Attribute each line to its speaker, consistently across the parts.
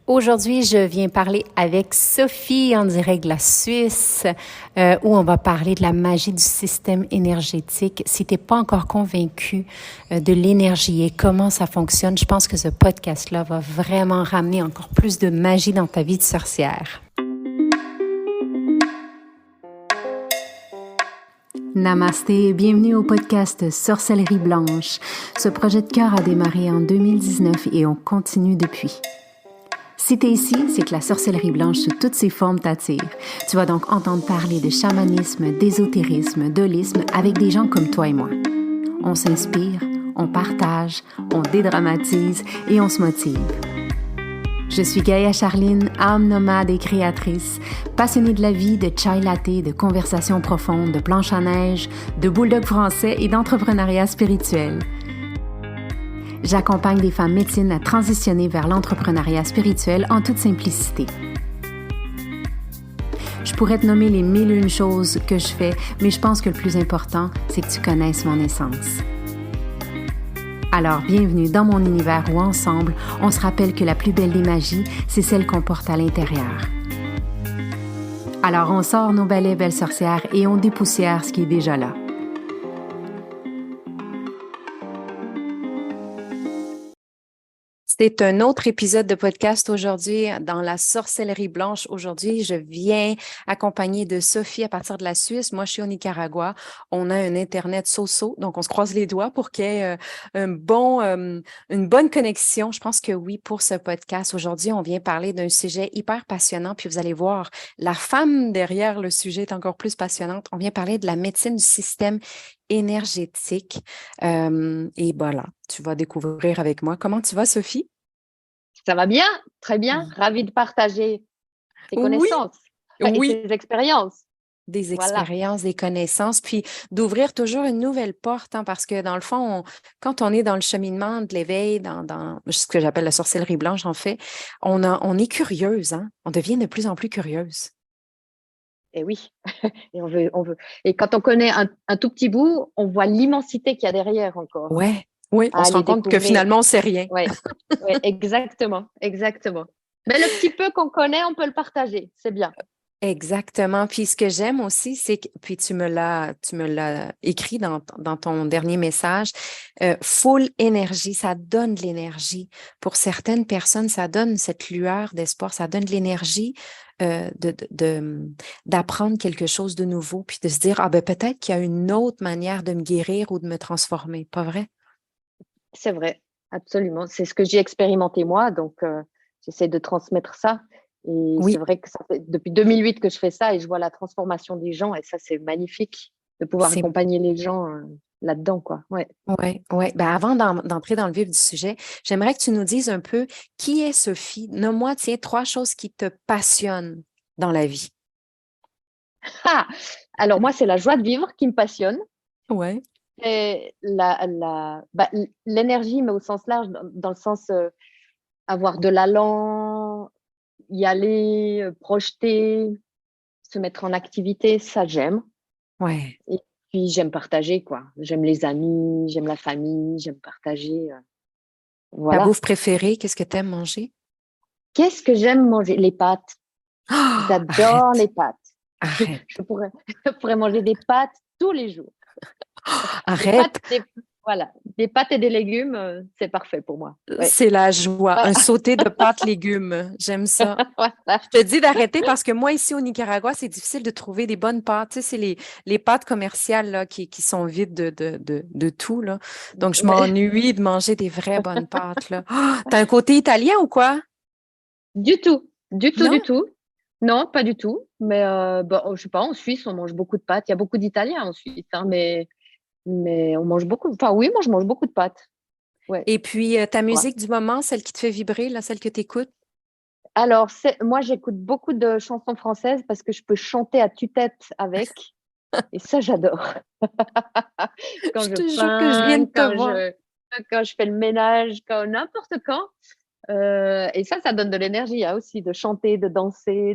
Speaker 1: Aujourd'hui, je viens parler avec Sophie en direct de la Suisse, où on va parler de la magie du système énergétique. Si t'es pas encore convaincu de l'énergie et comment ça fonctionne, je pense que ce podcast-là va vraiment ramener encore plus de magie dans ta vie de sorcière. Namasté, bienvenue au podcast Sorcellerie Blanche. Ce projet de cœur a démarré en 2019 et on continue depuis. Si t'es ici, c'est que la sorcellerie blanche sous toutes ses formes t'attire. Tu vas donc entendre parler de chamanisme, d'ésotérisme, d'holisme avec des gens comme toi et moi. On s'inspire, on partage, on dédramatise et on se motive. Je suis Gaïa Charline, âme nomade et créatrice, passionnée de la vie, de chai latte, de conversations profondes, de planches à neige, de bulldog français et d'entrepreneuriat spirituel. J'accompagne des femmes médecines à transitionner vers l'entrepreneuriat spirituel en toute simplicité. Je pourrais te nommer les 1001 choses que je fais, mais je pense que le plus important, c'est que tu connaisses mon essence. Alors, bienvenue dans mon univers où ensemble, on se rappelle que la plus belle des magies, c'est celle qu'on porte à l'intérieur. Alors, on sort nos balais belles sorcières et on dépoussière ce qui est déjà là. C'est un autre épisode de podcast aujourd'hui dans la sorcellerie blanche. Aujourd'hui, je viens accompagnée de Sophie à partir de la Suisse. Moi, je suis au Nicaragua. On a un Internet so-so, donc on se croise les doigts pour qu'il y ait une bonne connexion. Je pense que oui, pour ce podcast. Aujourd'hui, on vient parler d'un sujet hyper passionnant, puis vous allez voir, la femme derrière le sujet est encore plus passionnante. On vient parler de la médecine du système énergétique. Et voilà, tu vas découvrir avec moi. Comment tu vas, Sophie?
Speaker 2: Ça va bien, très bien. Ravie de partager tes connaissances et tes expériences.
Speaker 1: Des expériences, des connaissances, puis d'ouvrir toujours une nouvelle porte, hein, parce que dans le fond, quand on est dans le cheminement de l'éveil, dans ce que j'appelle la sorcellerie blanche, en fait, on est curieuse, hein? On devient de plus en plus curieuse.
Speaker 2: Et oui, et on veut. Et quand on connaît un tout petit bout, on voit l'immensité qu'il y a derrière encore.
Speaker 1: Oui, on se rend compte que finalement, on ne sait rien.
Speaker 2: Oui, exactement. Mais le petit peu qu'on connaît, on peut le partager, c'est bien.
Speaker 1: Exactement. Puis ce que j'aime aussi, c'est que, puis tu me l'as écrit dans ton dernier message, full énergie, ça donne de l'énergie. Pour certaines personnes, ça donne cette lueur d'espoir, ça donne de l'énergie d'apprendre quelque chose de nouveau, puis de se dire, ah ben peut-être qu'il y a une autre manière de me guérir ou de me transformer, pas vrai?
Speaker 2: C'est vrai, absolument. C'est ce que j'ai expérimenté moi, donc j'essaie de transmettre ça. Et
Speaker 1: Oui.
Speaker 2: c'est vrai que ça fait depuis 2008 que je fais ça et je vois la transformation des gens et ça, c'est magnifique de pouvoir accompagner les gens là-dedans, quoi. Ouais.
Speaker 1: Ben, avant d'entrer dans le vif du sujet, j'aimerais que tu nous dises un peu qui est Sophie. Nomme-moi, tiens, 3 choses qui te passionnent dans la vie.
Speaker 2: Alors moi, c'est la joie de vivre qui me passionne.
Speaker 1: Ouais.
Speaker 2: Et l'énergie, mais au sens large, dans le sens avoir de l'allant, y aller, projeter, se mettre en activité, ça j'aime.
Speaker 1: Ouais.
Speaker 2: Et puis j'aime partager, quoi. J'aime les amis, j'aime la famille, j'aime partager. Voilà.
Speaker 1: Ta bouffe préférée, qu'est-ce que tu aimes manger?
Speaker 2: Qu'est-ce que j'aime manger? Les pâtes.
Speaker 1: Oh,
Speaker 2: J'adore les pâtes.
Speaker 1: Arrête.
Speaker 2: Je pourrais manger des pâtes tous les jours.
Speaker 1: Arrête.
Speaker 2: Des pâtes et des légumes, c'est parfait pour moi. Ouais.
Speaker 1: C'est la joie, un sauté de pâtes légumes. J'aime ça.
Speaker 2: Voilà.
Speaker 1: Je te dis d'arrêter parce que moi, ici au Nicaragua, c'est difficile de trouver des bonnes pâtes. Tu sais, c'est les pâtes commerciales là, qui sont vides de tout. Là. Donc, je m'ennuie de manger des vraies bonnes pâtes. Là. Oh, t'as un côté italien ou quoi?
Speaker 2: Du tout. Non, pas du tout. Mais je sais pas, en Suisse, on mange beaucoup de pâtes. Il y a beaucoup d'Italiens en Suisse, hein, mais on mange beaucoup. Enfin, oui, moi, je mange beaucoup de pâtes. Ouais.
Speaker 1: Et puis, ta musique du moment, celle qui te fait vibrer, là, celle que tu écoutes?
Speaker 2: Alors, moi, j'écoute beaucoup de chansons françaises parce que je peux chanter à tue-tête avec. Et ça, j'adore. Quand
Speaker 1: je te jure que je viens de te voir.
Speaker 2: Quand je fais le ménage, n'importe quand. Et ça donne de l'énergie aussi, de chanter, de danser,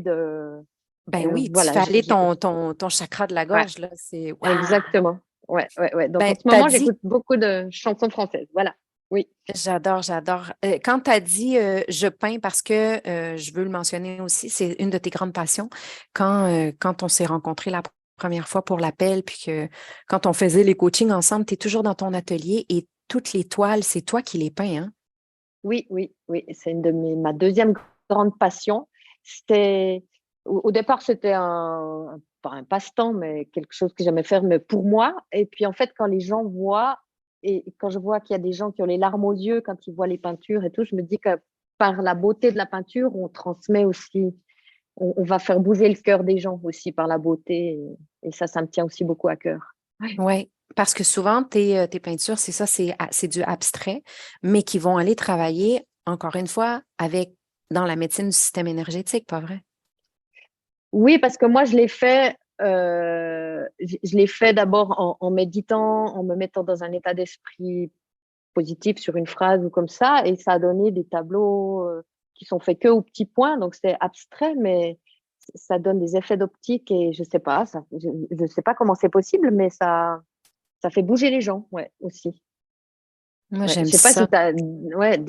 Speaker 1: Ben oui, tu fais aller ton chakra de la gorge, là. C'est... Wow.
Speaker 2: Exactement. Ouais. Donc, en ce moment, j'écoute beaucoup de chansons françaises. Voilà. Oui,
Speaker 1: J'adore, j'adore. Quand tu as dit je peins parce que je veux le mentionner aussi, c'est une de tes grandes passions. Quand on s'est rencontrés la première fois pour l'appel, puis que quand on faisait les coachings ensemble, tu es toujours dans ton atelier et toutes les toiles, c'est toi qui les peins, hein?
Speaker 2: oui, oui, oui. C'est ma deuxième grande passion. C'était, au départ, c'était pas un passe-temps, mais quelque chose que j'aimais faire, mais pour moi. Et puis, en fait, quand les gens voient, et quand je vois qu'il y a des gens qui ont les larmes aux yeux quand ils voient les peintures et tout, je me dis que par la beauté de la peinture, on transmet aussi, on va faire bouger le cœur des gens aussi par la beauté. Et ça me tient aussi beaucoup à cœur. Ouais.
Speaker 1: Oui, parce que souvent, tes peintures, c'est ça, c'est du abstrait, mais qui vont aller travailler, encore une fois, dans la médecine du système énergétique, pas vrai?
Speaker 2: Oui, parce que moi, je l'ai fait d'abord en méditant, en me mettant dans un état d'esprit positif sur une phrase ou comme ça, et ça a donné des tableaux qui sont faits que aux petits points, donc c'est abstrait, mais ça donne des effets d'optique et je sais pas, je sais pas comment c'est possible, mais ça fait bouger les gens, ouais, aussi.
Speaker 1: Moi,
Speaker 2: Ouais, je
Speaker 1: j'aime
Speaker 2: sais pas si
Speaker 1: ça.
Speaker 2: tu as, ouais,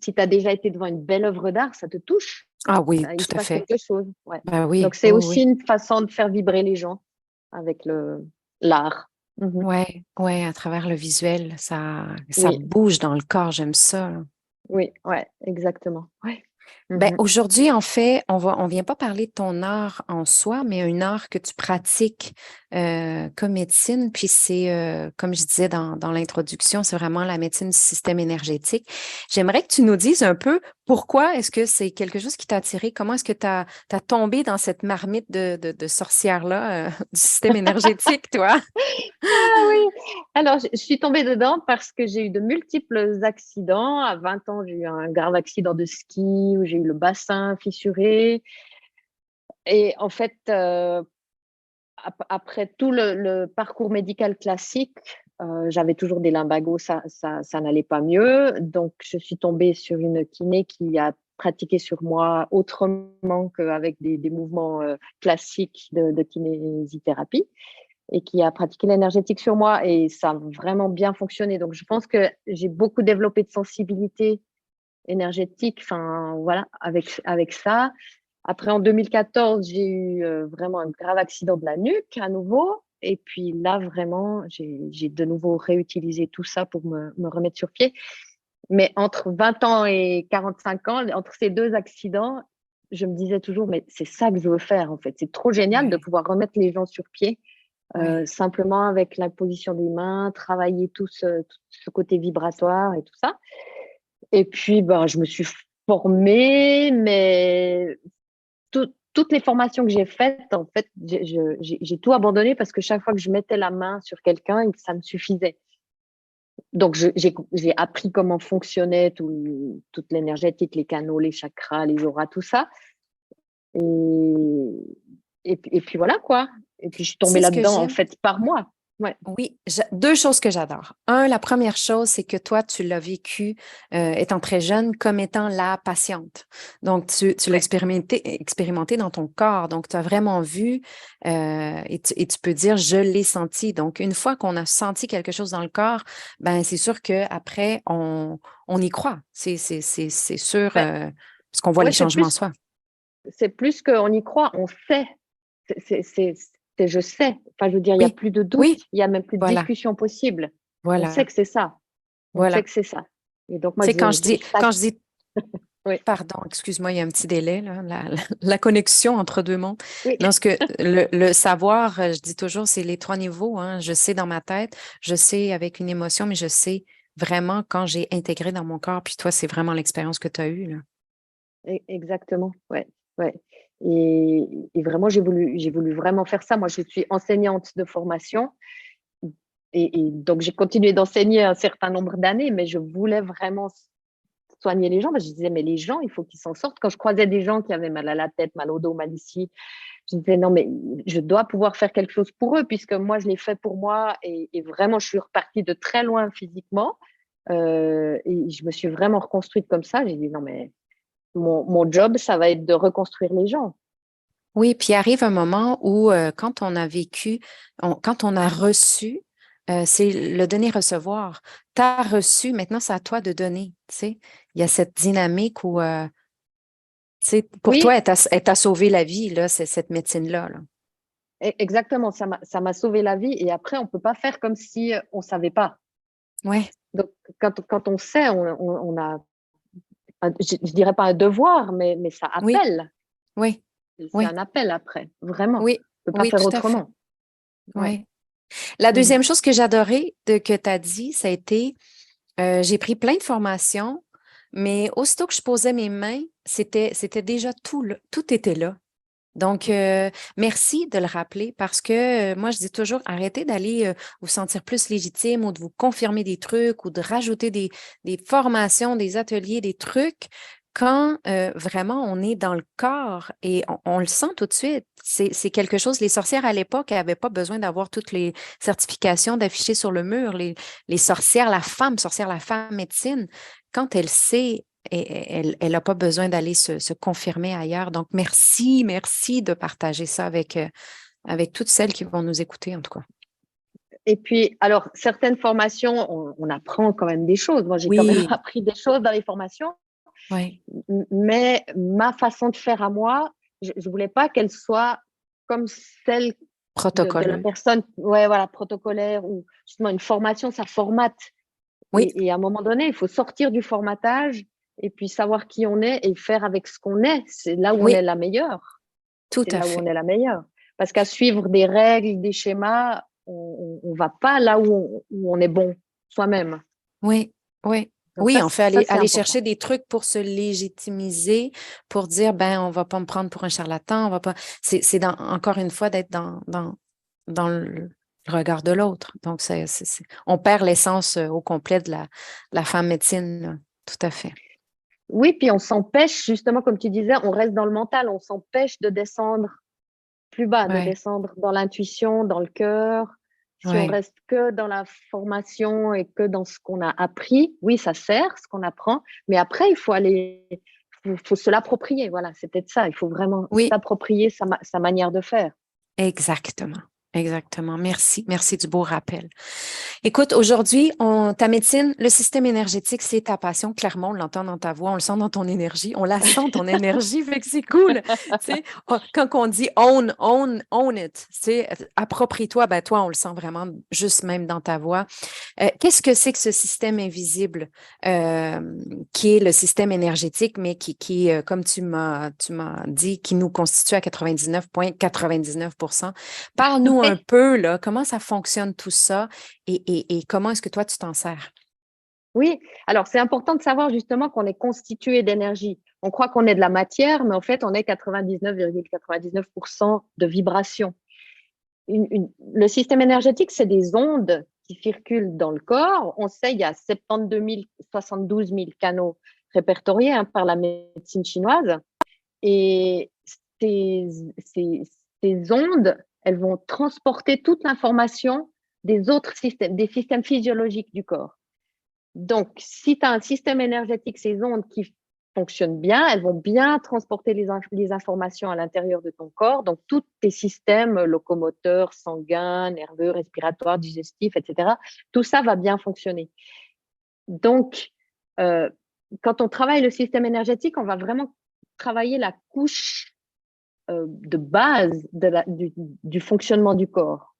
Speaker 2: si t'as déjà été devant une belle œuvre d'art, ça te touche.
Speaker 1: Ah oui,
Speaker 2: Il
Speaker 1: tout
Speaker 2: se
Speaker 1: à
Speaker 2: passe
Speaker 1: fait.
Speaker 2: quelque chose. Ouais.
Speaker 1: Ben
Speaker 2: Donc,
Speaker 1: oui,
Speaker 2: c'est
Speaker 1: oui,
Speaker 2: aussi
Speaker 1: oui.
Speaker 2: une façon de faire vibrer les gens avec l'art. Mhm.
Speaker 1: Ouais, ouais, à travers le visuel, ça
Speaker 2: Oui,
Speaker 1: bouge dans le corps, j'aime ça.
Speaker 2: oui, ouais, exactement. Ouais.
Speaker 1: Ben,
Speaker 2: Mhm.
Speaker 1: aujourd'hui, en fait, on vient pas parler de ton art en soi, mais un art que tu pratiques comme médecine. Puis c'est, comme je disais dans l'introduction, c'est vraiment la médecine du système énergétique. J'aimerais que tu nous dises un peu pourquoi est-ce que c'est quelque chose qui t'a attiré? Comment est-ce que tu as tombé dans cette marmite de sorcière-là du système énergétique, toi?
Speaker 2: Ah oui. Alors, je suis tombée dedans parce que j'ai eu de multiples accidents. À 20 ans, j'ai eu un grave accident de ski où j'ai eu le bassin fissuré. Et en fait, après tout le parcours médical classique, j'avais toujours des lumbagos, ça n'allait pas mieux. Donc, je suis tombée sur une kiné qui a pratiqué sur moi autrement qu'avec des mouvements classiques de kinésithérapie et qui a pratiqué l'énergétique sur moi et ça a vraiment bien fonctionné. Donc, je pense que j'ai beaucoup développé de sensibilité énergétique, enfin, voilà, avec ça. Après, en 2014, j'ai eu vraiment un grave accident de la nuque à nouveau. Et puis là, vraiment, j'ai de nouveau réutilisé tout ça pour me remettre sur pied. Mais entre 20 ans et 45 ans, entre ces deux accidents, je me disais toujours, mais c'est ça que je veux faire, en fait. C'est trop génial de
Speaker 1: Ouais,
Speaker 2: pouvoir remettre les gens sur pied,
Speaker 1: ouais.
Speaker 2: simplement avec la position des mains, travailler tout ce côté vibratoire et tout ça. Et puis, ben, je me suis formée, mais toutes les formations que j'ai faites, en fait, j'ai tout abandonné parce que chaque fois que je mettais la main sur quelqu'un, ça me suffisait. Donc, j'ai appris comment fonctionnait toute l'énergétique, les canaux, les chakras, les auras, tout ça. Et, et puis voilà, quoi. Et puis, je suis tombée
Speaker 1: C'est ce que
Speaker 2: là-dedans, en
Speaker 1: j'aime.
Speaker 2: fait, par moi. Ouais.
Speaker 1: Oui, deux choses que j'adore. Un, la première chose, c'est que toi, tu l'as vécu étant très jeune comme étant la patiente. Donc, tu l'as
Speaker 2: Ouais.
Speaker 1: expérimenté dans ton corps. Donc, tu as vraiment vu et tu peux dire, je l'ai senti. Donc, une fois qu'on a senti quelque chose dans le corps, ben c'est sûr qu'après, on y croit. C'est sûr,
Speaker 2: Ben,
Speaker 1: parce qu'on voit les
Speaker 2: ouais,
Speaker 1: changements en soi.
Speaker 2: c'est plus qu'on y croit, on sait. Je sais. Enfin, je veux dire, il n'y a
Speaker 1: Oui,
Speaker 2: plus de doute,
Speaker 1: oui,
Speaker 2: il n'y a même plus de
Speaker 1: voilà,
Speaker 2: discussion possible. On sait
Speaker 1: voilà,
Speaker 2: que c'est ça. On sait
Speaker 1: voilà.
Speaker 2: que c'est ça. Et donc, moi,
Speaker 1: Tu sais,
Speaker 2: c'est ça.
Speaker 1: quand je dis
Speaker 2: Oui,
Speaker 1: pardon, excuse-moi, il y a un petit délai, là, la connexion entre deux mondes.
Speaker 2: oui,
Speaker 1: Non, ce que le savoir, je dis toujours, c'est les trois niveaux, hein. Je sais dans ma tête, je sais avec une émotion, mais je sais vraiment quand j'ai intégré dans mon corps. Puis toi, c'est vraiment l'expérience que tu as eue, là.
Speaker 2: exactement. Ouais, ouais. Et vraiment, j'ai voulu vraiment faire ça. Moi, je suis enseignante de formation. Et donc, j'ai continué d'enseigner un certain nombre d'années, mais je voulais vraiment soigner les gens. Parce que je disais, mais les gens, il faut qu'ils s'en sortent. Quand je croisais des gens qui avaient mal à la tête, mal au dos, mal ici, je disais, non, mais je dois pouvoir faire quelque chose pour eux, puisque moi, je l'ai fait pour moi. Et vraiment, je suis repartie de très loin physiquement. Et je me suis vraiment reconstruite comme ça. J'ai dit, non, mais mon job, ça va être de reconstruire les gens.
Speaker 1: Oui, puis arrive un moment où quand on a vécu, quand on a reçu c'est le donner-recevoir. Tu as reçu, maintenant c'est à toi de donner. Tu sais. Il y a cette dynamique où, tu sais, pour toi,
Speaker 2: Oui,
Speaker 1: elle t'a sauvé la vie, là, c'est cette médecine-là. Là.
Speaker 2: exactement. Ça m'a sauvé la vie. Et après, on peut pas faire comme si on savait pas.
Speaker 1: Oui,
Speaker 2: Donc, quand on sait, on a, je dirais pas un devoir, mais ça
Speaker 1: oui,
Speaker 2: appelle.
Speaker 1: oui,
Speaker 2: C'est
Speaker 1: oui,
Speaker 2: un appel après, vraiment.
Speaker 1: oui,
Speaker 2: On peut pas
Speaker 1: oui,
Speaker 2: faire
Speaker 1: tout à fait.
Speaker 2: autrement. Ouais.
Speaker 1: Oui. La
Speaker 2: Mhm.
Speaker 1: deuxième chose que j'adorais que tu as dit, ça a été, j'ai pris plein de formations, mais aussitôt que je posais mes mains, c'était déjà tout là, tout était là. Donc, merci de le rappeler parce que moi, je dis toujours, arrêtez d'aller vous sentir plus légitime ou de vous confirmer des trucs ou de rajouter des formations, des ateliers, des trucs quand vraiment on est dans le corps et on le sent tout de suite. C'est quelque chose, les sorcières à l'époque n'avaient pas besoin d'avoir toutes les certifications d'afficher sur le mur. Les sorcières, la femme médecine, quand elle sait et elle n'a pas besoin d'aller se confirmer ailleurs. Donc, merci de partager ça avec toutes celles qui vont nous écouter, en tout cas.
Speaker 2: Et puis, alors, certaines formations, on apprend quand même des choses. Moi, j'ai quand même
Speaker 1: Oui,
Speaker 2: appris des choses dans les formations,
Speaker 1: oui,
Speaker 2: mais ma façon de faire à moi, je ne voulais pas qu'elle soit comme celle de la
Speaker 1: protocoleux.
Speaker 2: personne, ouais, voilà, protocolaire ou justement une formation, ça formate.
Speaker 1: Oui,
Speaker 2: Et à un moment donné, il faut sortir du formatage et puis savoir qui on est et faire avec ce qu'on est. C'est là où on est
Speaker 1: oui,
Speaker 2: la meilleure.
Speaker 1: tout
Speaker 2: C'est
Speaker 1: à
Speaker 2: là où on
Speaker 1: fait.
Speaker 2: est la meilleure. Parce qu'à suivre des règles, des schémas, on va pas là où on est bon soi-même.
Speaker 1: Oui, oui.
Speaker 2: Donc
Speaker 1: Oui, on fait
Speaker 2: ça c'est
Speaker 1: aller
Speaker 2: important.
Speaker 1: chercher des trucs pour se légitimiser, pour dire, ben, on va pas me prendre pour un charlatan, on va pas. Encore une fois, d'être dans le regard de l'autre. Donc, on perd l'essence au complet de la femme médecine, là. Tout à fait.
Speaker 2: Oui, puis on s'empêche, justement, comme tu disais, on reste dans le mental, on s'empêche de descendre plus bas, de
Speaker 1: Oui,
Speaker 2: descendre dans l'intuition, dans le cœur. Si on
Speaker 1: oui.
Speaker 2: reste que dans la formation et que dans ce qu'on a appris, oui, ça sert, ce qu'on apprend, mais après, il faut aller, faut se l'approprier. Voilà, c'est peut-être ça. Il faut vraiment
Speaker 1: Oui,
Speaker 2: s'approprier sa manière de faire.
Speaker 1: exactement. Exactement. Merci. Merci du beau rappel. Écoute, aujourd'hui, ta médecine, le système énergétique, c'est ta passion. Clairement, on l'entend dans ta voix, on le sent dans ton énergie, on la sent, ton énergie, fait que c'est cool. Tu sais, quand on dit own it, tu sais, approprie-toi, ben toi, on le sent vraiment juste même dans ta voix. Qu'est-ce que c'est que ce système invisible euh, qui est le système énergétique, mais qui comme tu m'as dit, qui nous constitue à 99,99%. Parle-nous un peu, là, comment ça fonctionne tout ça et comment est-ce que toi, tu t'en sers?
Speaker 2: Oui, alors c'est important de savoir justement qu'on est constitué d'énergie. On croit qu'on est de la matière, mais en fait, on est 99,99% de vibrations. Le système énergétique, c'est des ondes qui circulent dans le corps. On sait, il y a 72 000, 72 000 canaux répertoriés par la médecine chinoise. Et ces, ces, ces ondes, elles vont transporter toute l'information des autres systèmes, des systèmes physiologiques du corps. Donc, si tu as un système énergétique, ces ondes qui fonctionnent bien, elles vont bien transporter les informations à l'intérieur de ton corps. Donc, tous tes systèmes locomoteurs, sanguins, nerveux, respiratoires, digestifs, etc., tout ça va bien fonctionner. Donc, euh, quand on travaille le système énergétique, on va vraiment travailler la couche de base du fonctionnement du corps.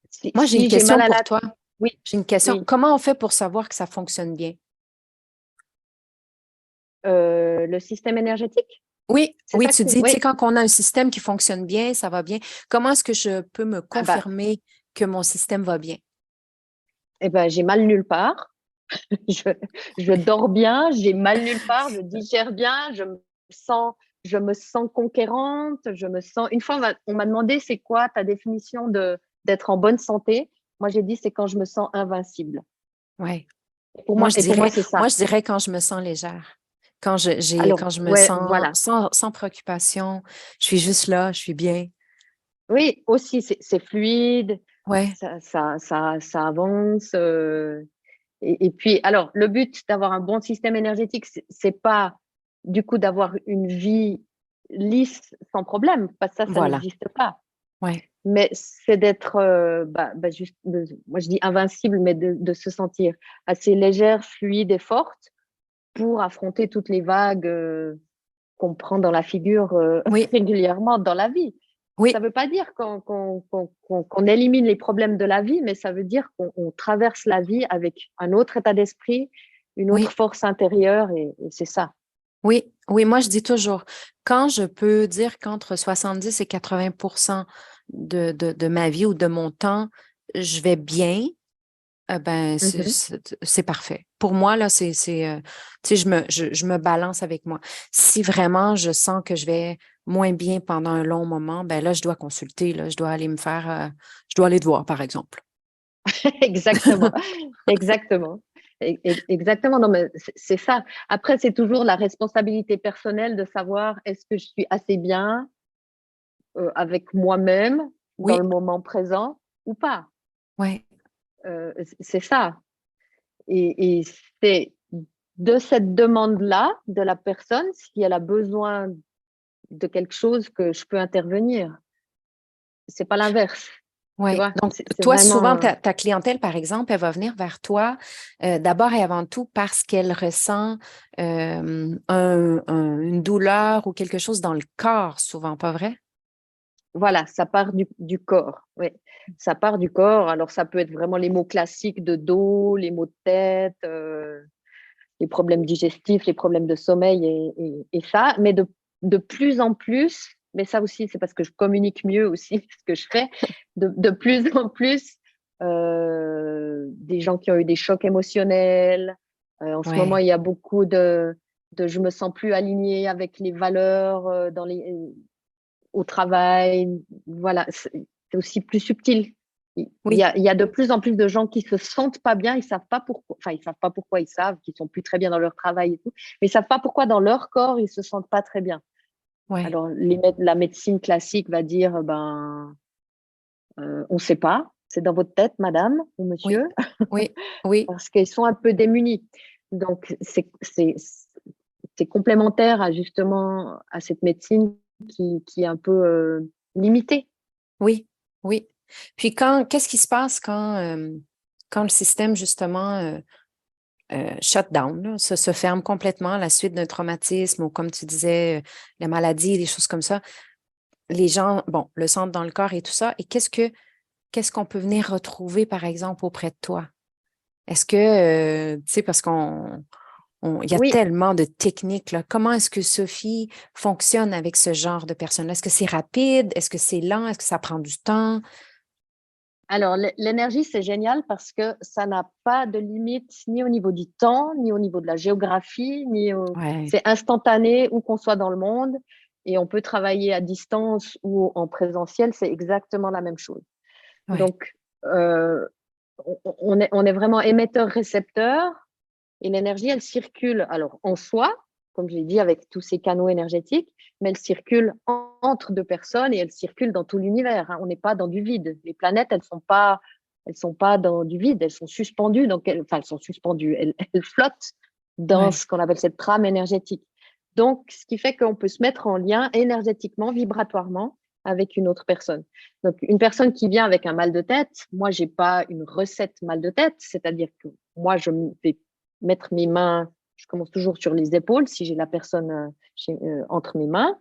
Speaker 2: Si,
Speaker 1: Moi, j'ai une
Speaker 2: si j'ai mal
Speaker 1: question
Speaker 2: à
Speaker 1: pour
Speaker 2: la...
Speaker 1: toi.
Speaker 2: Oui,
Speaker 1: J'ai une question.
Speaker 2: oui.
Speaker 1: Comment on fait pour savoir que ça fonctionne bien?
Speaker 2: Le système énergétique,
Speaker 1: Oui,
Speaker 2: c'est
Speaker 1: oui,
Speaker 2: ça que
Speaker 1: tu
Speaker 2: tu...
Speaker 1: dis, tu sais,
Speaker 2: Oui.
Speaker 1: quand on a un système qui fonctionne bien, ça va bien. Comment est-ce que je peux me
Speaker 2: Ah bah,
Speaker 1: confirmer que mon système va bien?
Speaker 2: eh ben, j'ai mal nulle part. Je, je dors bien, j'ai mal nulle part, je digère bien, sens, je me sens conquérante, je me sens. Une fois, on m'a demandé c'est quoi ta définition d'être en bonne santé. Moi, j'ai dit c'est quand je me sens invincible.
Speaker 1: Oui.
Speaker 2: Pour moi, c'est
Speaker 1: Moi,
Speaker 2: ça.
Speaker 1: je dirais quand je me sens légère.
Speaker 2: Alors,
Speaker 1: Quand je me
Speaker 2: ouais,
Speaker 1: sens
Speaker 2: voilà.
Speaker 1: sans préoccupation, je suis juste là, je suis bien.
Speaker 2: Oui, aussi, c'est fluide,
Speaker 1: Ouais,
Speaker 2: ça avance. Et puis, alors, le but d'avoir un bon système énergétique, c'est pas du coup d'avoir une vie lisse sans problème, parce que ça
Speaker 1: voilà.
Speaker 2: n'existe pas.
Speaker 1: Ouais.
Speaker 2: mais c'est d'être, juste, moi je dis invincible, mais de se sentir assez légère, fluide et forte pour affronter toutes les vagues qu'on prend dans la figure
Speaker 1: Oui,
Speaker 2: régulièrement dans la vie. Ça
Speaker 1: oui,
Speaker 2: ne veut pas dire qu'on élimine les problèmes de la vie, mais ça veut dire qu'on traverse la vie avec un autre état d'esprit, une autre
Speaker 1: oui.
Speaker 2: force intérieure, et c'est ça.
Speaker 1: Oui, oui, moi je dis toujours, quand je peux dire qu'entre 70 et 80% de ma vie ou de mon temps, je vais bien, ben
Speaker 2: Mhm.
Speaker 1: c'est parfait. Pour moi, là, tu sais, je me balance avec moi. Si vraiment je sens que je vais moins bien pendant un long moment, ben là, je dois consulter, là, je dois aller me faire, je dois aller te voir, par exemple.
Speaker 2: Exactement, exactement. Exactement, non, mais c'est ça. Après, c'est toujours la responsabilité personnelle de savoir est-ce que je suis assez bien avec moi-même dans
Speaker 1: Oui,
Speaker 2: le moment présent ou pas.
Speaker 1: oui,
Speaker 2: C'est ça. Et c'est de cette demande-là de la personne, si elle a besoin de quelque chose, que je peux intervenir. C'est pas l'inverse. Tu
Speaker 1: oui.
Speaker 2: vois,
Speaker 1: Donc,
Speaker 2: c'est
Speaker 1: toi, souvent,
Speaker 2: vraiment.
Speaker 1: ta clientèle, par exemple, elle va venir vers toi d'abord et avant tout parce qu'elle ressent une douleur ou quelque chose dans le corps, souvent, pas vrai?
Speaker 2: Voilà, ça part du corps. Oui, ça part du corps. Alors, ça peut être vraiment les mots classiques de dos, les maux de tête, les problèmes digestifs, les problèmes de sommeil et ça. Mais de plus en plus, mais ça aussi, c'est parce que je communique mieux aussi ce que je fais, de plus en plus, des gens qui ont eu des chocs émotionnels. En ce moment,
Speaker 1: Oui,
Speaker 2: il y a beaucoup de je me sens plus alignée avec les valeurs au travail. Voilà, c'est aussi plus subtil.
Speaker 1: oui,
Speaker 2: Il y a de plus en plus de gens qui se sentent pas bien, ils savent pas pourquoi, enfin, ils savent pas pourquoi, ils savent qu'ils sont plus très bien dans leur travail et tout, mais ils savent pas pourquoi dans leur corps, ils se sentent pas très bien.
Speaker 1: oui,
Speaker 2: Alors, la médecine classique va dire, on sait pas, c'est dans votre tête, madame ou
Speaker 1: oui,
Speaker 2: monsieur,
Speaker 1: oui, oui,
Speaker 2: parce qu'ils sont un peu démunis. Donc, c'est complémentaire à justement à cette médecine qui est un peu limitée.
Speaker 1: oui, oui. Puis qu'est-ce qui se passe quand le système, justement, shut down, là, se ferme complètement à la suite d'un traumatisme ou, comme tu disais, la maladie, des choses comme ça? Les gens, bon, le sentent dans le corps et tout ça. Et qu'est-ce qu'on peut venir retrouver, par exemple, auprès de toi? Est-ce que, tu sais, parce il y a
Speaker 2: Oui,
Speaker 1: tellement de techniques, là. Comment est-ce que Sophie fonctionne avec ce genre de personnes? Est-ce que c'est rapide? Est-ce que c'est lent? Est-ce que ça prend du temps?
Speaker 2: alors, l'énergie, c'est génial parce que ça n'a pas de limite ni au niveau du temps, ni au niveau de la géographie,
Speaker 1: Ouais,
Speaker 2: c'est instantané où qu'on soit dans le monde et on peut travailler à distance ou en présentiel, c'est exactement la même chose.
Speaker 1: ouais,
Speaker 2: Donc, euh, on est vraiment émetteur-récepteur et l'énergie, elle circule alors en soi, comme je l'ai dit, avec tous ces canaux énergétiques, mais elle circule entre deux personnes et elle circule dans tout l'univers. Hein. On n'est pas dans du vide. Les planètes, elles sont pas dans du vide. Elles sont suspendues. Enfin, elles sont suspendues. Elles flottent dans
Speaker 1: ouais,
Speaker 2: ce qu'on appelle cette trame énergétique. Donc, ce qui fait qu'on peut se mettre en lien énergétiquement, vibratoirement, avec une autre personne. Donc, une personne qui vient avec un mal de tête, moi, j'ai pas une recette mal de tête, c'est-à-dire que moi, je vais mettre mes mains, je commence toujours sur les épaules si j'ai la personne entre mes mains.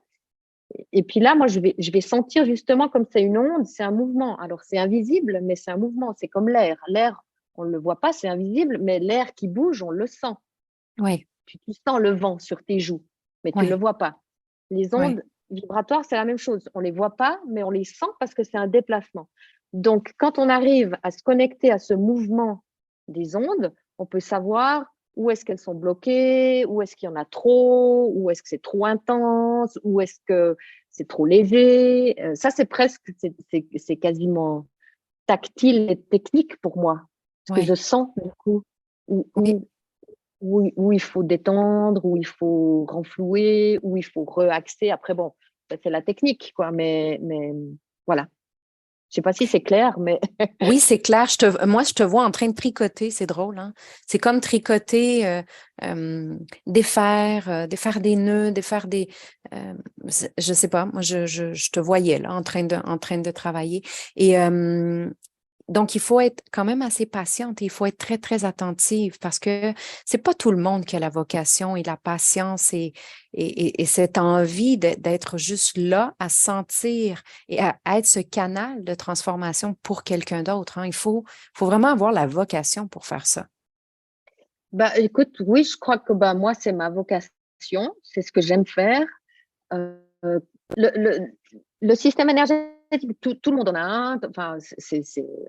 Speaker 2: Et puis là, moi, je vais sentir justement comme c'est une onde, c'est un mouvement. Alors, c'est invisible, mais c'est un mouvement. C'est comme l'air. L'air, on ne le voit pas, c'est invisible, mais l'air qui bouge, on le sent.
Speaker 1: ouais,
Speaker 2: Tu sens le vent sur tes joues, mais tu ne le
Speaker 1: ouais,
Speaker 2: vois pas. Les
Speaker 1: ouais,
Speaker 2: ondes vibratoires, c'est la même chose. On ne les voit pas, mais on les sent parce que c'est un déplacement. Donc, quand on arrive à se connecter à ce mouvement des ondes, on peut savoir où est-ce qu'elles sont bloquées, où est-ce qu'il y en a trop, où est-ce que c'est trop intense, où est-ce que c'est trop léger. Ça, c'est presque, c'est quasiment tactile et technique pour moi. Parce que je
Speaker 1: ouais,
Speaker 2: sens, du coup, où,
Speaker 1: oui,
Speaker 2: où, où il faut détendre, où il faut renflouer, où il faut reaxer. Après, bon, ça, c'est la technique, quoi. Mais voilà. Je sais pas si c'est clair, mais
Speaker 3: Oui, c'est clair. Moi, je te vois en train de tricoter. C'est drôle, hein? C'est comme tricoter, défaire des nœuds, défaire des. Je sais pas. Moi, je te voyais là, en train de travailler. Et donc, il faut être quand même assez patiente et il faut être très, très attentive parce que c'est pas tout le monde qui a la vocation et la patience et cette envie d'être juste là à sentir et à être ce canal de transformation pour quelqu'un d'autre, hein. Il faut vraiment avoir la vocation pour faire ça.
Speaker 2: bah, écoute, oui, je crois que bah, moi, c'est ma vocation, c'est ce que j'aime faire. Euh, le, le, le système énergétique, tout le monde en a un. Enfin,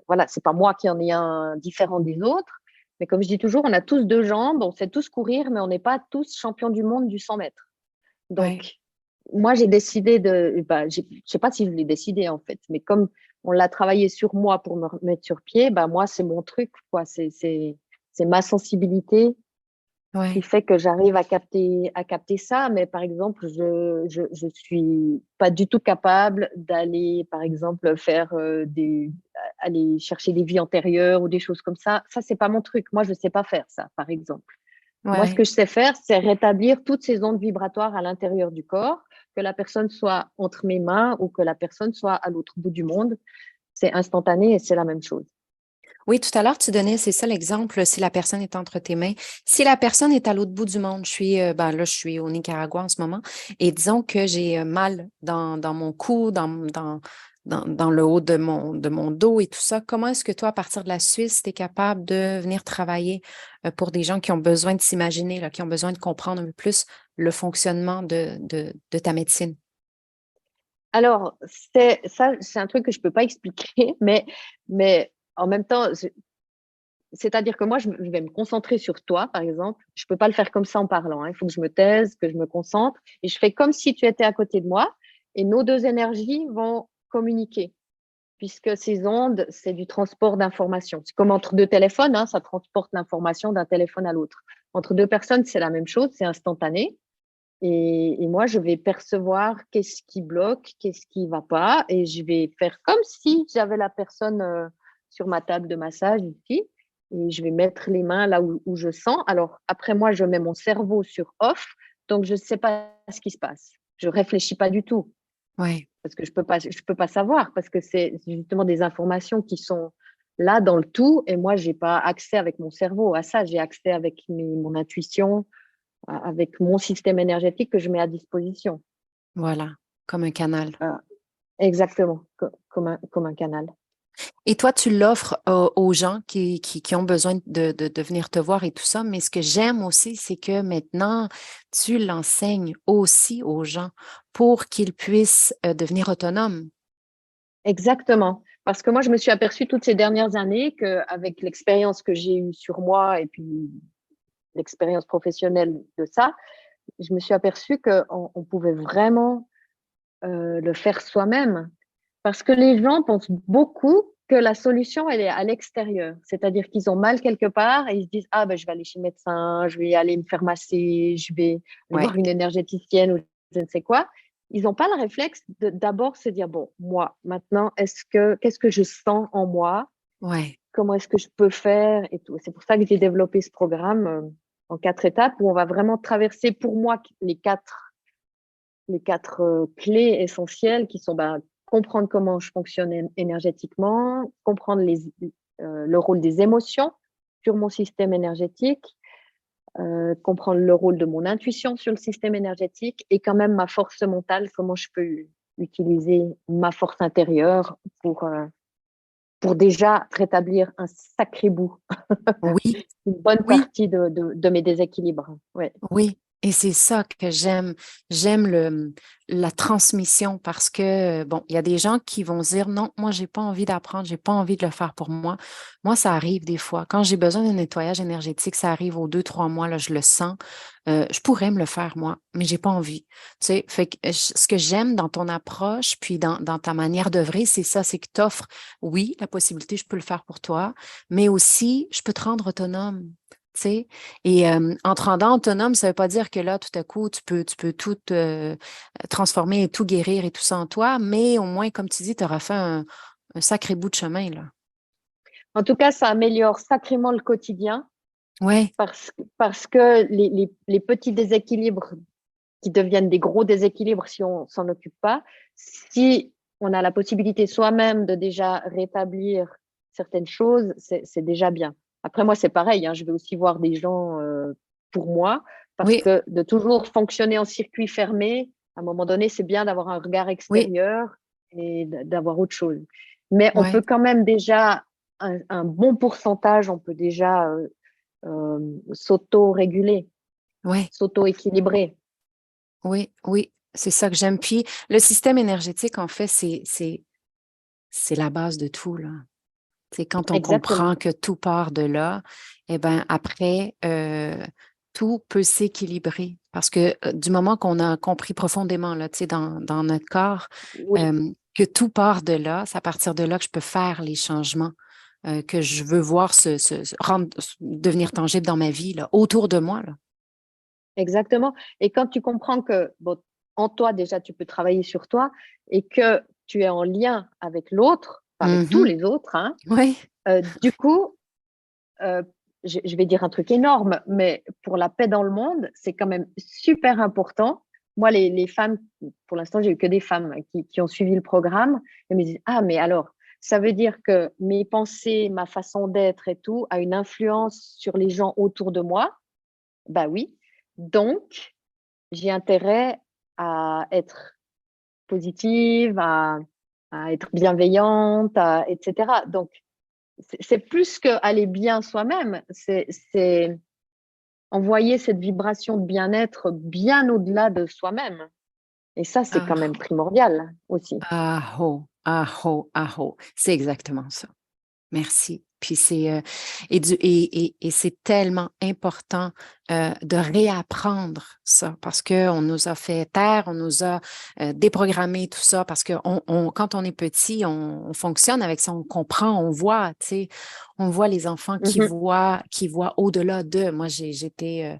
Speaker 2: voilà, c'est pas moi qui en ai un différent des autres. Mais comme je dis toujours, on a tous deux jambes, on sait tous courir, mais on n'est pas tous champions du monde du 100 mètres.
Speaker 3: Ouais.
Speaker 2: Donc, moi, j'ai décidé je sais pas si je l'ai décidé en fait, mais comme on l'a travaillé sur moi pour me remettre sur pied, bah, moi, c'est mon truc, quoi. C'est ma sensibilité qui
Speaker 3: Ouais.
Speaker 2: fait que j'arrive à capter ça. Mais par exemple, je suis pas du tout capable d'aller, par exemple, faire aller chercher des vies antérieures ou des choses comme ça. Ça, c'est pas mon truc. Moi, je sais pas faire ça, par exemple. Moi, ce
Speaker 3: Ouais.
Speaker 2: que je sais faire, c'est rétablir toutes ces ondes vibratoires à l'intérieur du corps, que la personne soit entre mes mains ou que la personne soit à l'autre bout du monde. C'est instantané et c'est la même chose.
Speaker 3: Oui, tout à l'heure, tu donnais, c'est ça l'exemple, si la personne est entre tes mains. Si la personne est à l'autre bout du monde, là, je suis au Nicaragua en ce moment, et disons que j'ai mal dans mon cou, dans le haut de mon dos et tout ça. Comment est-ce que toi, à partir de la Suisse, tu es capable de venir travailler pour des gens qui ont besoin de s'imaginer, là, qui ont besoin de comprendre un peu plus le fonctionnement de ta médecine?
Speaker 2: Alors, c'est un truc que je peux pas expliquer, mais en même temps, c'est-à-dire que moi, je vais me concentrer sur toi, par exemple. Je peux pas le faire comme ça en parlant, hein. Il faut que je me taise, que je me concentre. Et je fais comme si tu étais à côté de moi. Et nos deux énergies vont communiquer, puisque ces ondes, c'est du transport d'informations. C'est comme entre deux téléphones, hein, ça transporte l'information d'un téléphone à l'autre. Entre deux personnes, c'est la même chose, c'est instantané. Et moi, je vais percevoir qu'est-ce qui bloque, qu'est-ce qui va pas. Et je vais faire comme si j'avais la personne sur ma table de massage ici. Et je vais mettre les mains là où je sens. Alors, après, moi, je mets mon cerveau sur off. Donc, je ne sais pas ce qui se passe. Je réfléchis pas du tout
Speaker 3: Oui.
Speaker 2: parce que je peux pas savoir parce que c'est justement des informations qui sont là dans le tout. Et moi, j'ai pas accès avec mon cerveau à ça. J'ai accès avec mon intuition, avec mon système énergétique que je mets à disposition.
Speaker 3: Voilà, comme un canal.
Speaker 2: Exactement, comme un canal.
Speaker 3: Et toi, tu l'offres aux gens qui ont besoin de venir te voir et tout ça. Mais ce que j'aime aussi, c'est que maintenant, tu l'enseignes aussi aux gens pour qu'ils puissent devenir autonomes.
Speaker 2: Exactement. Parce que moi, je me suis aperçue toutes ces dernières années qu'avec l'expérience que j'ai eue sur moi et puis l'expérience professionnelle de ça, je me suis aperçue qu'on pouvait vraiment le faire soi-même. Parce que les gens pensent beaucoup que la solution, elle est à l'extérieur. C'est-à-dire qu'ils ont mal quelque part et ils se disent, ah ben, je vais aller chez le médecin, je vais aller me faire masser, je vais aller
Speaker 3: Ouais,
Speaker 2: voir une énergéticienne ou je ne sais quoi. Ils n'ont pas le réflexe de d'abord se dire, bon, moi, maintenant, qu'est-ce que je sens en moi?
Speaker 3: ouais,
Speaker 2: Comment est-ce que je peux faire et tout. C'est pour ça que j'ai développé ce programme en 4 étapes où on va vraiment traverser pour moi les quatre clés essentielles qui sont comprendre comment je fonctionne énergétiquement, comprendre le rôle des émotions sur mon système énergétique, comprendre le rôle de mon intuition sur le système énergétique et quand même ma force mentale, comment je peux utiliser ma force intérieure pour déjà rétablir un sacré bout,
Speaker 3: oui,
Speaker 2: une bonne
Speaker 3: oui.
Speaker 2: partie de mes déséquilibres. Ouais.
Speaker 3: Oui, et c'est ça que j'aime. J'aime la transmission parce que, bon, il y a des gens qui vont se dire, non, moi, j'ai pas envie d'apprendre, j'ai pas envie de le faire pour moi. Moi, ça arrive des fois. Quand j'ai besoin d'un nettoyage énergétique, ça arrive aux 2, 3 mois, là, je le sens. Je pourrais me le faire, moi, mais j'ai pas envie. Tu sais, fait que ce que j'aime dans ton approche, puis dans ta manière d'œuvrer, c'est ça, c'est que tu offres, oui, la possibilité, je peux le faire pour toi, mais aussi, je peux te rendre autonome. Tu sais, et en te rendant autonome, ça ne veut pas dire que là, tout à coup, tu peux tout transformer et tout guérir et tout ça en toi, mais au moins, comme tu dis, tu auras fait un sacré bout de chemin, là.
Speaker 2: En tout cas, ça améliore sacrément le quotidien
Speaker 3: Oui,
Speaker 2: parce que les petits déséquilibres qui deviennent des gros déséquilibres si on s'en occupe pas, si on a la possibilité soi-même de déjà rétablir certaines choses, c'est déjà bien. Après, moi, c'est pareil, hein, je vais aussi voir des gens pour moi parce
Speaker 3: oui,
Speaker 2: que de toujours fonctionner en circuit fermé, à un moment donné, c'est bien d'avoir un regard
Speaker 3: oui,
Speaker 2: extérieur et d'avoir autre chose. Mais on
Speaker 3: oui,
Speaker 2: peut quand même déjà, un bon pourcentage, on peut déjà s'auto-réguler,
Speaker 3: oui,
Speaker 2: s'auto-équilibrer.
Speaker 3: oui, oui. C'est ça que j'aime. Puis le système énergétique, en fait, c'est la base de tout, là. C'est quand on
Speaker 2: Exactement.
Speaker 3: comprend que tout part de là, eh ben après, tout peut s'équilibrer. Parce que du moment qu'on a compris profondément, là, tu sais, dans notre corps,
Speaker 2: Oui,
Speaker 3: que tout part de là, c'est à partir de là que je peux faire les changements que je veux voir devenir tangible dans ma vie, là, autour de moi, là.
Speaker 2: exactement. Et quand tu comprends que bon, en toi, déjà, tu peux travailler sur toi et que tu es en lien avec l'autre, enfin, avec tous
Speaker 3: Mhm.
Speaker 2: les autres, hein,
Speaker 3: Oui.
Speaker 2: du coup, euh, je vais dire un truc énorme, mais pour la paix dans le monde, c'est quand même super important. Moi, les femmes, pour l'instant, j'ai eu que des femmes qui ont suivi le programme et me disent, ah, mais alors, ça veut dire que mes pensées, ma façon d'être et tout a une influence sur les gens autour de moi. Bah oui. Donc, j'ai intérêt à être positive, à être bienveillante, etc. Donc, c'est plus qu'aller bien soi-même, c'est envoyer cette vibration de bien-être bien au-delà de soi-même. Et ça, c'est quand même
Speaker 3: Ah,
Speaker 2: primordial aussi.
Speaker 3: ah, oh, ah, oh, ah, oh. C'est exactement ça. Merci. Puis et c'est tellement important de réapprendre ça parce qu'on nous a fait taire, on nous a déprogrammé tout ça parce que quand on est petit, on fonctionne avec ça, on comprend, on voit, tu sais, on voit les enfants
Speaker 2: Mhm,
Speaker 3: qui voient au-delà d'eux. Moi, euh,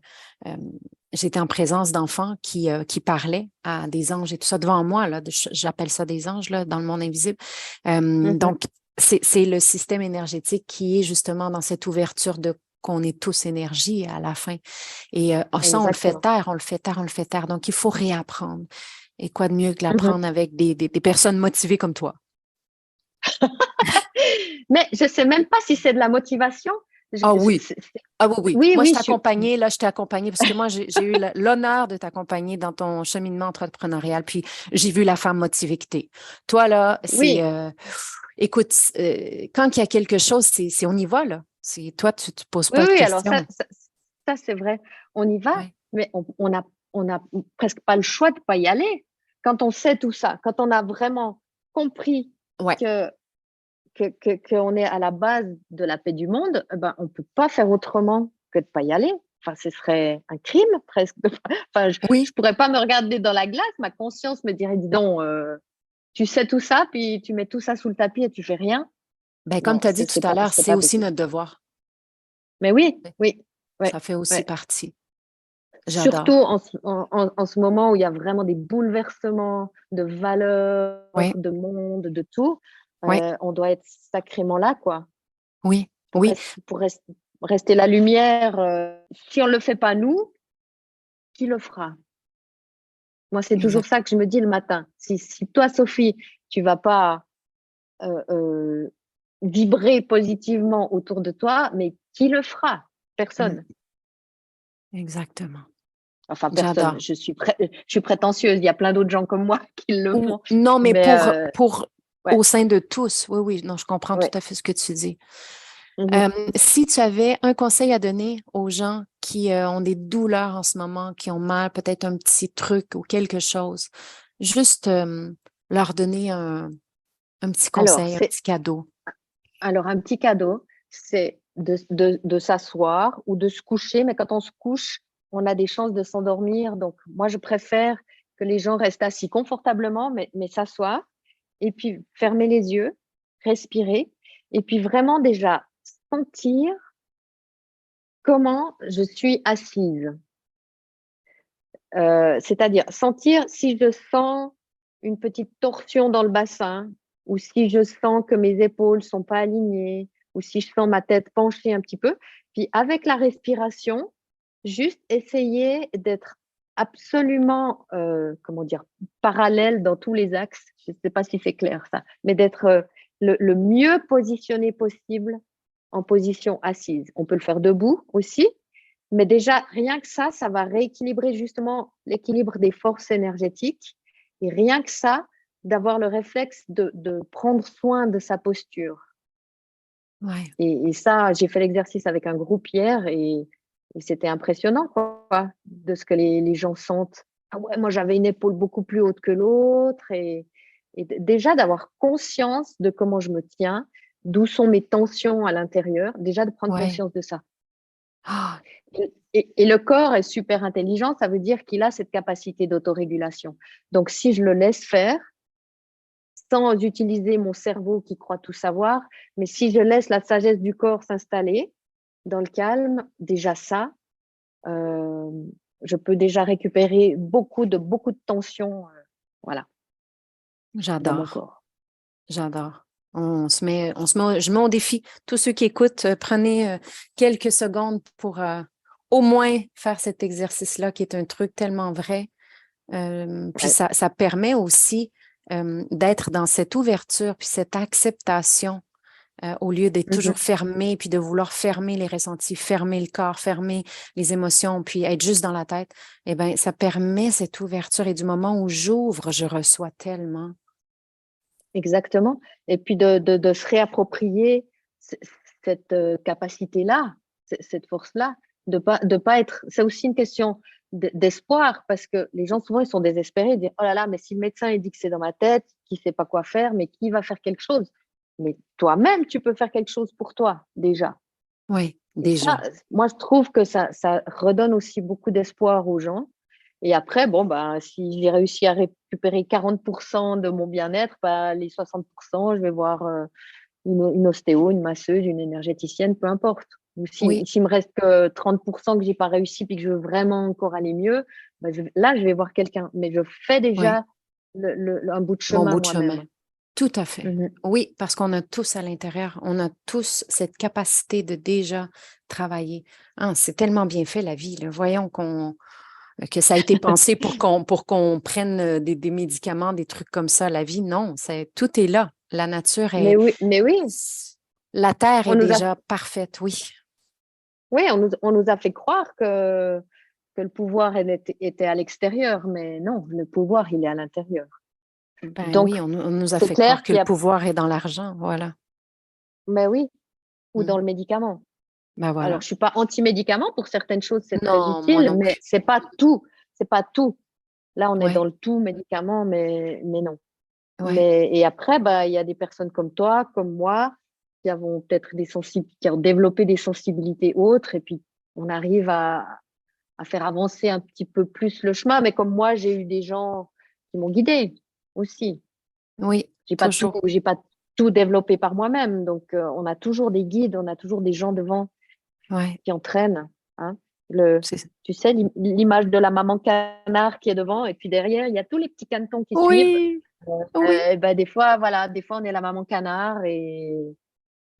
Speaker 3: j'étais en présence d'enfants qui parlaient à des anges et tout ça devant moi, là, j'appelle ça des anges là, dans le monde invisible.
Speaker 2: mhm.
Speaker 3: Donc, c'est le système énergétique qui est justement dans cette ouverture de qu'on est tous énergie à la fin. Et ça, on le fait
Speaker 2: Exactement.
Speaker 3: taire, on le fait taire, on le fait taire. Donc, il faut réapprendre. Et quoi de mieux que
Speaker 2: Mhm.
Speaker 3: l'apprendre avec des personnes motivées comme toi?
Speaker 2: Mais je sais même pas si c'est de la motivation.
Speaker 3: Ah oui. Ah oui, oui.
Speaker 2: Oui,
Speaker 3: Moi,
Speaker 2: oui,
Speaker 3: je t'ai accompagnée parce que moi, j'ai eu l'honneur de t'accompagner dans ton cheminement entrepreneurial. Puis, j'ai vu la femme motivée que t'es. Toi, là,
Speaker 2: oui,
Speaker 3: écoute, quand il y a quelque chose, on y va, là. Toi, tu te poses
Speaker 2: oui,
Speaker 3: pas de
Speaker 2: oui. Alors
Speaker 3: questions.
Speaker 2: ça c'est vrai. On y va,
Speaker 3: Ouais.
Speaker 2: mais on a presque pas le choix de pas y aller. Quand on sait tout ça, quand on a vraiment compris
Speaker 3: Ouais.
Speaker 2: que qu'on est à la base de la paix du monde, eh ben, on peut pas faire autrement que de pas y aller. Enfin, ce serait un crime presque. Enfin,
Speaker 3: Oui.
Speaker 2: je pourrais pas me regarder dans la glace. Ma conscience me dirait, dis donc, tu sais tout ça, puis tu mets tout ça sous le tapis et tu fais rien.
Speaker 3: Ben, comme
Speaker 2: Non,
Speaker 3: tu as dit tout à l'heure,
Speaker 2: c'est
Speaker 3: c'est
Speaker 2: pas
Speaker 3: aussi
Speaker 2: possible.
Speaker 3: notre devoir.
Speaker 2: Mais oui,
Speaker 3: Ouais.
Speaker 2: oui,
Speaker 3: Ça
Speaker 2: ouais,
Speaker 3: fait aussi
Speaker 2: ouais.
Speaker 3: partie.
Speaker 2: Surtout
Speaker 3: J'adore.
Speaker 2: en ce moment où il y a vraiment des bouleversements de valeurs,
Speaker 3: Oui,
Speaker 2: de monde, de tout,
Speaker 3: oui,
Speaker 2: on doit être sacrément là, quoi,
Speaker 3: oui, oui.
Speaker 2: pour rester la lumière. Si on ne le fait pas nous, qui le fera? Moi, c'est toujours
Speaker 3: Exact.
Speaker 2: ça que je me dis le matin. Si toi, Sophie, tu vas pas euh, euh, vibrer positivement autour de toi, mais qui le fera?
Speaker 3: Mm,
Speaker 2: Personne.
Speaker 3: exactement.
Speaker 2: Enfin, personne.
Speaker 3: J'adore.
Speaker 2: Je suis prétentieuse. Il y a plein d'autres gens comme moi qui le
Speaker 3: Ou,
Speaker 2: font.
Speaker 3: non, mais
Speaker 2: Mais ouais,
Speaker 3: au sein de tous. Oui, oui, non, je comprends tout
Speaker 2: ouais.
Speaker 3: à fait ce que tu dis.
Speaker 2: Mhm.
Speaker 3: Si tu avais un conseil à donner aux gens qui ont des douleurs en ce moment, qui ont mal, peut-être un petit truc ou quelque chose, juste leur donner un petit
Speaker 2: Alors,
Speaker 3: conseil, un petit cadeau.
Speaker 2: un petit cadeau, c'est de s'asseoir ou de se coucher. Mais quand on se couche, on a des chances de s'endormir. Donc, moi, je préfère que les gens restent assis confortablement, mais s'asseoir et puis fermer les yeux, respirer et puis vraiment déjà sentir comment je suis assise. C'est-à-dire sentir si je sens une petite torsion dans le bassin, ou si je sens que mes épaules sont pas alignées, ou si je sens ma tête pencher un petit peu. Puis avec la respiration, juste essayer d'être absolument, comment dire, parallèle dans tous les axes. Je ne sais pas si c'est clair ça, mais d'être le mieux positionné possible en position assise. On peut le faire debout aussi, mais déjà, rien que ça va rééquilibrer justement l'équilibre des forces énergétiques. Et rien que ça, d'avoir le réflexe de prendre soin de sa posture.
Speaker 3: Ouais.
Speaker 2: Et ça, j'ai fait l'exercice avec un groupe hier et c'était impressionnant, quoi, de ce que les gens sentent. Ah ouais, moi, j'avais une épaule beaucoup plus haute que l'autre. Et déjà, d'avoir conscience de comment je me tiens, d'où sont mes tensions à l'intérieur, déjà de prendre
Speaker 3: Ouais.
Speaker 2: conscience de ça.
Speaker 3: Ah,
Speaker 2: Et le corps est super intelligent, ça veut dire qu'il a cette capacité d'autorégulation. Donc, si je le laisse faire, sans utiliser mon cerveau qui croit tout savoir, mais si je laisse la sagesse du corps s'installer dans le calme, déjà ça, euh, je peux déjà récupérer beaucoup de tension, voilà, dans mon
Speaker 3: j'adore.
Speaker 2: corps.
Speaker 3: J'adore. Je mets au défi. Tous ceux qui écoutent, prenez quelques secondes pour au moins faire cet exercice-là, qui est un truc tellement vrai. Puis
Speaker 2: Ouais.
Speaker 3: ça permet aussi d'être dans cette ouverture, puis cette acceptation, au lieu d'être toujours
Speaker 2: Mhm.
Speaker 3: fermé, puis de vouloir fermer les ressentis, fermer le corps, fermer les émotions, puis être juste dans la tête. Eh bien, ça permet cette ouverture. Et du moment où j'ouvre, je reçois tellement.
Speaker 2: Exactement. Et puis de se réapproprier cette capacité-là, cette force-là, de pas être. C'est aussi une question d'espoir parce que les gens souvent ils sont désespérés, ils disent oh là là, mais si le médecin il dit que c'est dans ma tête, qui sait pas quoi faire, mais qui va faire quelque chose? Mais toi-même, tu peux faire quelque chose pour toi déjà.
Speaker 3: Oui,
Speaker 2: Et ça,
Speaker 3: déjà.
Speaker 2: moi je trouve que ça redonne aussi beaucoup d'espoir aux gens. Et après, bon, bah, si j'ai réussi à récupérer 40% de mon bien-être, bah, les 60%, je vais voir une ostéo, une masseuse, une énergéticienne, peu importe. Ou
Speaker 3: Oui,
Speaker 2: s'il me reste que 30% que j'ai pas réussi puis que je veux vraiment encore aller mieux, bah, là, je vais voir quelqu'un. Mais je fais
Speaker 3: oui.
Speaker 2: déjà un bout de
Speaker 3: Mon
Speaker 2: chemin
Speaker 3: bout de chemin.
Speaker 2: moi-même.
Speaker 3: Tout à fait.
Speaker 2: Mhm.
Speaker 3: Oui, parce qu'on a tous à l'intérieur, on a tous cette capacité de déjà travailler. Ah, c'est tellement bien fait la vie, là. Voyons que ça a été pensé pour qu'on prenne des médicaments, des trucs comme ça. La vie, non, tout est là. La nature est,
Speaker 2: Mais oui,
Speaker 3: la terre est
Speaker 2: on nous a,
Speaker 3: déjà parfaite, oui.
Speaker 2: oui, on nous a fait croire que le pouvoir était à l'extérieur, mais non, le pouvoir, il est à l'intérieur.
Speaker 3: Ben
Speaker 2: Donc,
Speaker 3: oui, on nous a
Speaker 2: c'est
Speaker 3: fait croire
Speaker 2: clair
Speaker 3: que
Speaker 2: qu'il
Speaker 3: le
Speaker 2: y a,
Speaker 3: pouvoir est dans l'argent, voilà.
Speaker 2: mais oui, ou
Speaker 3: Mm.
Speaker 2: dans le médicament.
Speaker 3: Ben
Speaker 2: Alors,
Speaker 3: voilà.
Speaker 2: je suis pas anti-médicament, pour certaines choses, c'est très
Speaker 3: Non, moi
Speaker 2: utile,
Speaker 3: non
Speaker 2: mais
Speaker 3: plus.
Speaker 2: c'est pas tout. C'est pas tout. Là, on est dans
Speaker 3: Oui,
Speaker 2: le tout médicament, mais non.
Speaker 3: oui,
Speaker 2: Et après, bah, il y a des personnes comme toi, comme moi, qui ont développé des sensibilités autres, et puis on arrive à faire avancer un petit peu plus le chemin. Mais comme moi, j'ai eu des gens qui m'ont guidée aussi.
Speaker 3: oui, toujours.
Speaker 2: J'ai pas tout développé par moi-même. Donc, on a toujours des guides, on a toujours des gens devant
Speaker 3: Oui,
Speaker 2: qui entraînent. Hein. Le,
Speaker 3: c'est
Speaker 2: tu sais, l'image de la maman canard qui est devant, et puis derrière, il y a tous les petits canetons qui suivent.
Speaker 3: Oui, oui.
Speaker 2: Et ben, des fois, voilà, des fois, on est la maman canard et
Speaker 3: Et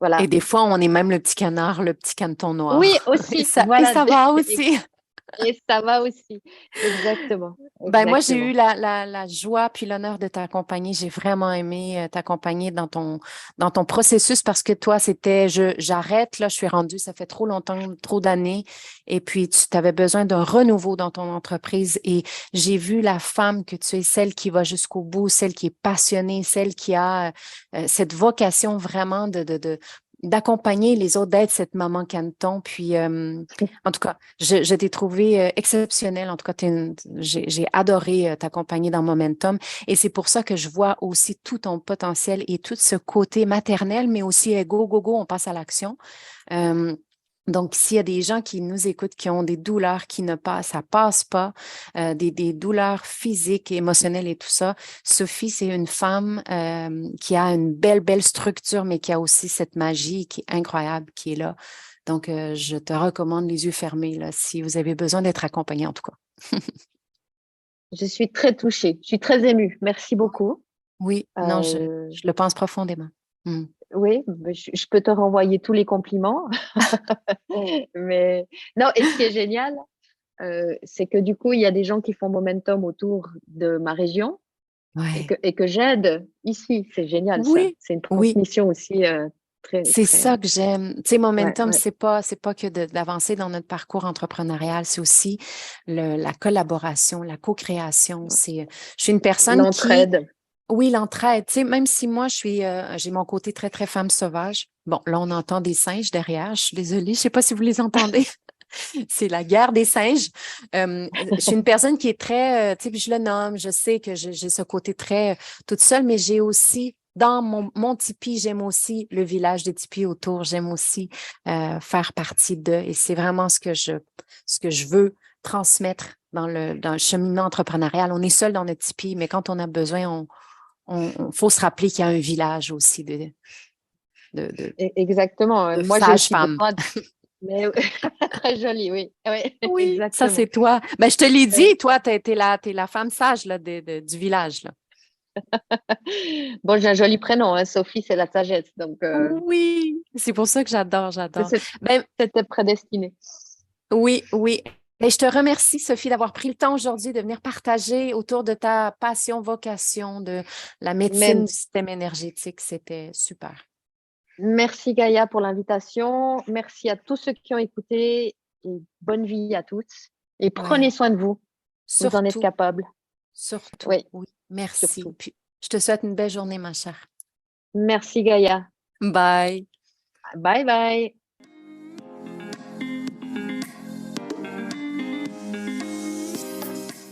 Speaker 2: voilà.
Speaker 3: des fois, on est même le petit canard, le petit caneton
Speaker 2: Oui,
Speaker 3: noir.
Speaker 2: aussi,
Speaker 3: Et
Speaker 2: voilà.
Speaker 3: ça va aussi.
Speaker 2: Et ça va aussi. Exactement.
Speaker 3: Ben, moi, j'ai eu
Speaker 2: Exactement.
Speaker 3: la joie puis l'honneur de t'accompagner. J'ai vraiment aimé t'accompagner dans ton processus parce que toi, c'était j'arrête, là, je suis rendue, ça fait trop longtemps, trop d'années. Et puis, tu avais besoin d'un renouveau dans ton entreprise. Et j'ai vu la femme que tu es, celle qui va jusqu'au bout, celle qui est passionnée, celle qui a cette vocation vraiment d'accompagner les autres, d'être cette maman caneton. Puis, en tout cas, je t'ai trouvé exceptionnelle. En tout cas, j'ai adoré t'accompagner dans Momentum. Et c'est pour ça que je vois aussi tout ton potentiel et tout ce côté maternel, mais aussi go, go, go, on passe à l'action. Euh, donc, s'il y a des gens qui nous écoutent, qui ont des douleurs qui ne passent, ça passe pas, des douleurs physiques, émotionnelles et tout ça, Sophie, c'est une femme qui a une belle, belle structure, mais qui a aussi cette magie qui est incroyable, qui est là. Donc, je te recommande les yeux fermés, là, si vous avez besoin d'être accompagné, en tout cas.
Speaker 2: Je suis très touchée. Je suis très émue. Merci beaucoup.
Speaker 3: Oui, non,
Speaker 2: Euh,
Speaker 3: je le pense profondément. Mm.
Speaker 2: oui, je peux te renvoyer tous les compliments. Mais non, et ce qui est génial, c'est que du coup, il y a des gens qui font momentum autour de ma région
Speaker 3: Ouais.
Speaker 2: et que j'aide ici. C'est génial, ça.
Speaker 3: Oui,
Speaker 2: C'est une
Speaker 3: oui.
Speaker 2: transmission aussi très,
Speaker 3: C'est
Speaker 2: très.
Speaker 3: ça que j'aime. Tu sais,
Speaker 2: Ouais,
Speaker 3: Momentum,
Speaker 2: ouais.
Speaker 3: c'est pas que d'avancer dans notre parcours entrepreneurial, c'est aussi la collaboration, la co-création. Je suis une personne qui,
Speaker 2: L'entraide.
Speaker 3: oui, l'entraide. Tu sais, même si moi, j'ai mon côté très, très femme sauvage. Bon, là, on entend des singes derrière. Je suis désolée. Je sais pas si vous les entendez. C'est la guerre des singes. Je suis une personne qui est très, tu sais, puis je le nomme, je sais que j'ai ce côté très toute seule, mais j'ai aussi, dans mon tipi, j'aime aussi le village des tipis autour, j'aime aussi faire partie d'eux et c'est vraiment ce que je veux transmettre dans le cheminement entrepreneurial. On est seul dans notre tipi, mais quand on a besoin, faut se rappeler qu'il y a un village aussi de
Speaker 2: Exactement. Moi, j'ai aussi
Speaker 3: sages-femmes.
Speaker 2: besoin. Mais très joli, oui. Oui,
Speaker 3: Oui, ça
Speaker 2: exactement.
Speaker 3: c'est toi. Ben, je te l'ai
Speaker 2: Oui.
Speaker 3: dit, toi, t'es la femme sage là, du village. Là.
Speaker 2: Bon, j'ai un joli prénom, hein. Sophie, c'est la sagesse. Donc,
Speaker 3: Oui, c'est pour ça que j'adore.
Speaker 2: c'est-
Speaker 3: Ben,
Speaker 2: c'était prédestiné.
Speaker 3: oui, oui. Ben, je te remercie, Sophie, d'avoir pris le temps aujourd'hui de venir partager autour de ta passion, vocation, de la médecine
Speaker 2: Mais
Speaker 3: du système énergétique. C'était super.
Speaker 2: merci Gaïa pour l'invitation. Merci à tous ceux qui ont écouté et bonne vie à tous. Et prenez
Speaker 3: Ouais,
Speaker 2: soin de vous. Vous en êtes
Speaker 3: surtout,
Speaker 2: capables.
Speaker 3: surtout.
Speaker 2: Oui,
Speaker 3: Oui, merci.
Speaker 2: surtout.
Speaker 3: Puis, je te souhaite une belle journée, ma chère.
Speaker 2: Merci Gaïa.
Speaker 3: Bye.
Speaker 2: Bye bye.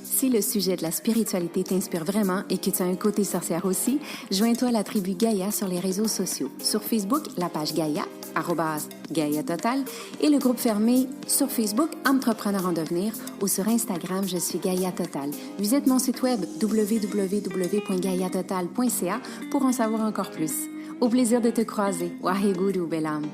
Speaker 1: Si le sujet de la spiritualité t'inspire vraiment et que tu as un côté sorcière aussi, joins-toi à la tribu Gaïa sur les réseaux sociaux. Sur Facebook, la page Gaïa, @Gaïa Total, et le groupe fermé sur Facebook Entrepreneur en devenir, ou sur Instagram, je suis Gaïa Total. Visite mon site web www.gaïatotal.ca pour en savoir encore plus. Au plaisir de te croiser. Waheguru, belle âme.